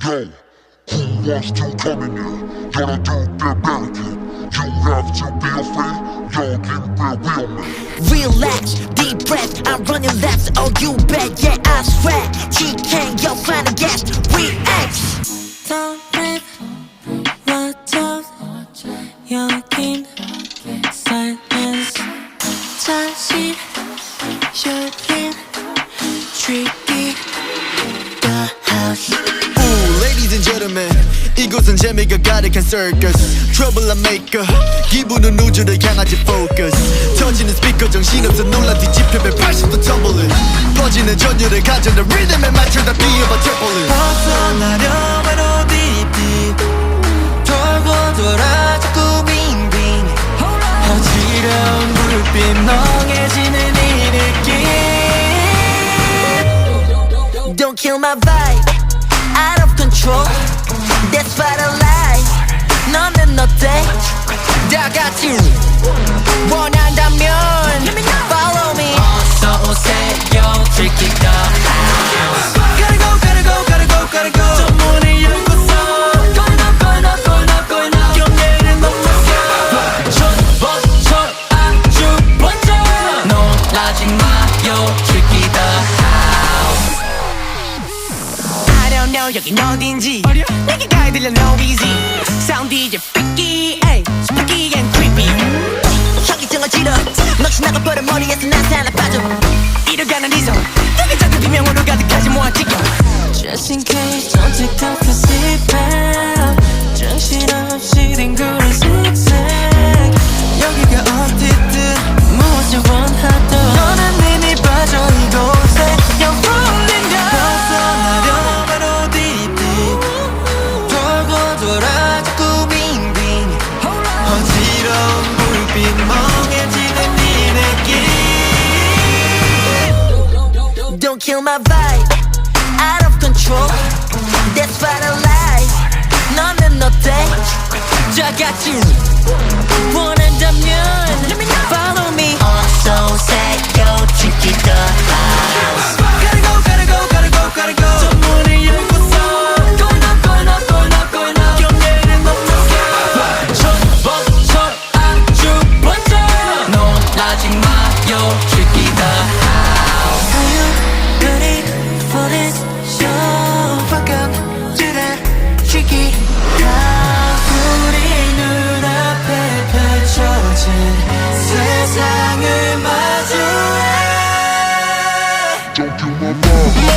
Yo, who wants to come in here? Gonna do their barricade. You have to be afraid. Yo, give me real man. Relax, deep breath, I'm running laps. Oh, you bet, yeah, I swear. Chicken, yo, find a gas, react. Don't breathe, watch out. 여긴 silence. 다시 열린 tricky the house. Ooh, ladies and gentlemen, 이곳은 재미가 가득한 circus. Trouble I maker, 기분은 우주를 향하지 focus. 터지는 스피커 정신없어 놀라 뒤집혀 180도 tumbling. 퍼지는 전율을 가져다 리듬에 맞춰다 뛰어버텨버린. 벗어나려면 deep deep. 돌고 돌아 자꾸 빙빙. 어지러운 불빛 멍해지는 이 느낌. Don't kill my vibe, out of control. That's what I like. 너는 어때? 다 같이 원한다면 follow me. 어서 오세요, tricky the house. Gotta go, gotta go, gotta go, gotta go. 저 문을 열고서 going up, going up, going up, going up. 경계를 넘어서 전봇처럼 아주 번져. 놀라지 마요, tricky the house. I don't know 여긴 어딘지 내게 가야 들려 no easy. Sound DJ freaky, ay, spooky and creepy. 현기증을 지러 넋이 나가버려 머리에서 난 살아 빠져. 이뤄가는 이성 여기저기 비명으로 가득하지 뭐한 지겨. Just in case, don't take time for seatbelt. 정신없이 뒹굴어 zigzag. 여기가 어디든 무엇을 원하던 너는 이미 빠져 이곳에. You're rolling down. 벗어나려면 deep deep. 돌고 돌아 자꾸 빙빙. 어지러운 불빛 멍해지는 이 느낌. Don't kill my vibe, out of control. That's what I like. 너는 어때? 다 같이 원한다면 follow me. 어서 오세요, tricky the house. Gotta go, gotta go, gotta go, gotta go. 저 문을 열고서 going up, going up, going up, going up. 경계를 넘어서 전봇처럼 아주 번져. 놀라지 마요, tricky the house. Are you ready for this show? Welcome to that tricky house. 우리 눈앞에 펼쳐진 세상을 마주해. Don't kill my vibe.